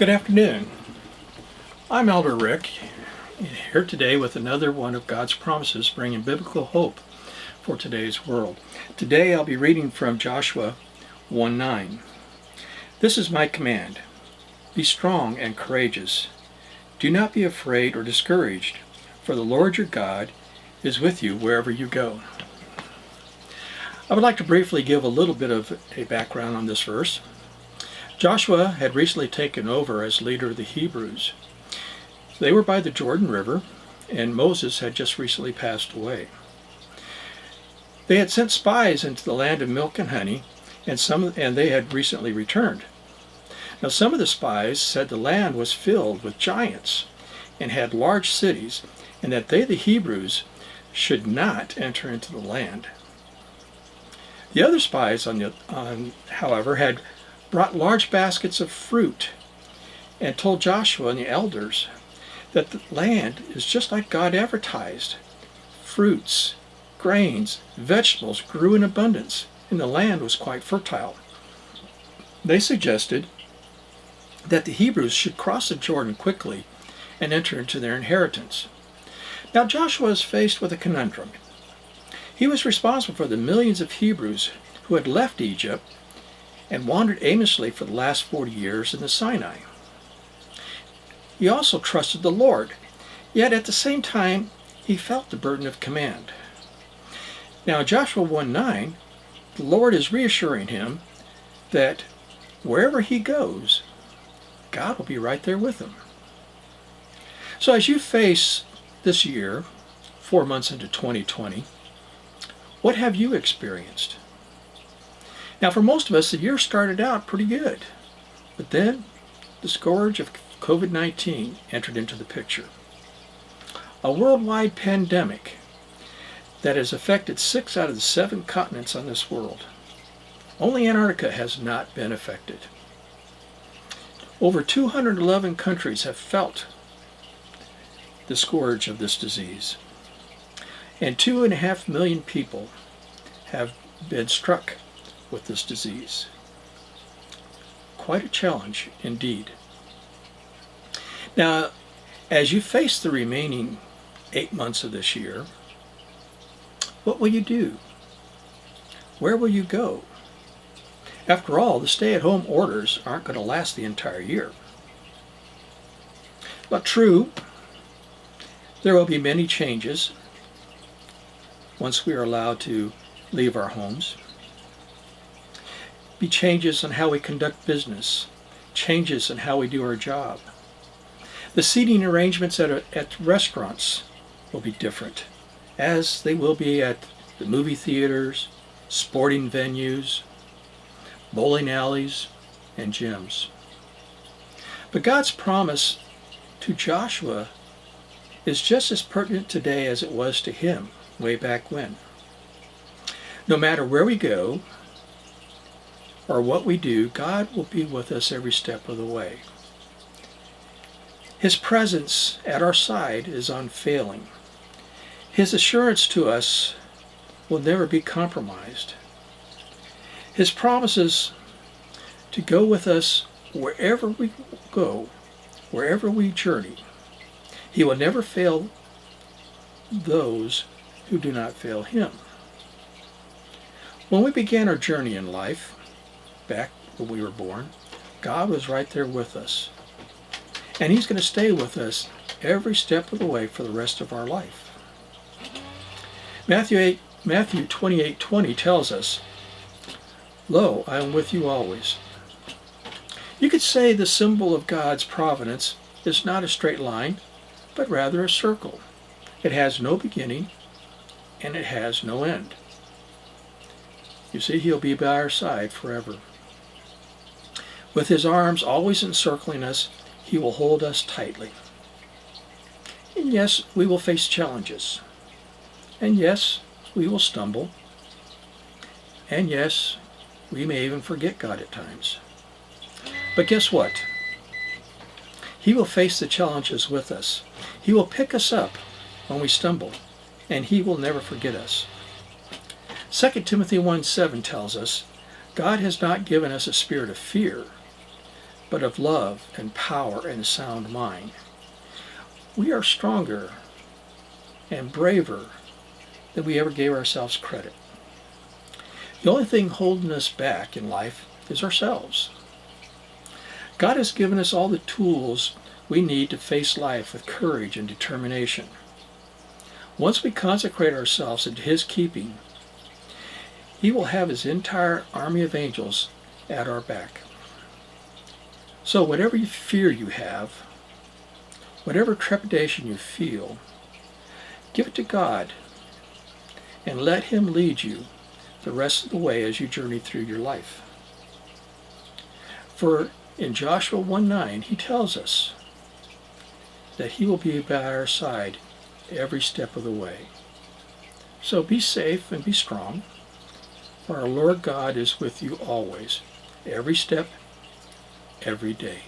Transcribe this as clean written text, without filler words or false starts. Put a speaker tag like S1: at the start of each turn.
S1: Good afternoon. I'm Elder Rick, here today with another one of God's promises bringing biblical hope for today's world. Today I'll be reading from Joshua 1:9. This is my command. Be strong and courageous. Do not be afraid or discouraged, for the Lord your God is with you wherever you go. I would like to briefly give a little bit of a background on this verse. Joshua had recently taken over as leader of the Hebrews. They were by the Jordan River, and Moses had just recently passed away. They had sent spies into the land of milk and honey, and they had recently returned. Now some of the spies said the land was filled with giants and had large cities, and that they, the Hebrews, should not enter into the land. The other spies, however, had brought large baskets of fruit and told Joshua and the elders that the land is just like God advertised. Fruits, grains, vegetables grew in abundance, and the land was quite fertile. They suggested that the Hebrews should cross the Jordan quickly and enter into their inheritance. Now Joshua was faced with a conundrum. He was responsible for the millions of Hebrews who had left Egypt and wandered aimlessly for the last 40 years in the Sinai. He also trusted the Lord, yet at the same time he felt the burden of command. Now in Joshua 1:9, the Lord is reassuring him that wherever he goes, God will be right there with him. So as you face this year, 4 months into 2020, what have you experienced? Now for most of us, the year started out pretty good, but then the scourge of COVID-19 entered into the picture. A worldwide pandemic that has affected 6 out of the 7 continents on this world. Only Antarctica has not been affected. Over 211 countries have felt the scourge of this disease, and 2.5 million people have been struck with this disease. Quite a challenge indeed. Now, as you face the remaining 8 months of this year, what will you do? Where will you go? After all, the stay-at-home orders aren't going to last the entire year. But true, there will be many changes once we are allowed to leave our homes. Be changes in how we conduct business, changes in how we do our job. The seating arrangements at restaurants will be different, as they will be at the movie theaters, sporting venues, bowling alleys, and gyms. But God's promise to Joshua is just as pertinent today as it was to him way back when. No matter where we go or what we do, God will be with us every step of the way. His presence at our side is unfailing. His assurance to us will never be compromised. His promises to go with us wherever we go, wherever we journey. He will never fail those who do not fail him. When we began our journey in life, back when we were born, God was right there with us. And he's going to stay with us every step of the way for the rest of our life. Matthew 28:20 tells us, "Lo, I am with you always." You could say the symbol of God's providence is not a straight line, but rather a circle. It has no beginning and it has no end. You see, he'll be by our side forever. With his arms always encircling us, he will hold us tightly. And yes, we will face challenges. And yes, we will stumble. And yes, we may even forget God at times. But guess what? He will face the challenges with us. He will pick us up when we stumble, and he will never forget us. 2 Timothy 1:7 tells us, God has not given us a spirit of fear, but of love and power and sound mind. We are stronger and braver than we ever gave ourselves credit. The only thing holding us back in life is ourselves. God has given us all the tools we need to face life with courage and determination. Once we consecrate ourselves into His keeping, He will have His entire army of angels at our back. So whatever fear you have, whatever trepidation you feel, give it to God and let Him lead you the rest of the way as you journey through your life. For in Joshua 1:9, He tells us that He will be by our side every step of the way. So be safe and be strong, for our Lord God is with you always, every step, every day.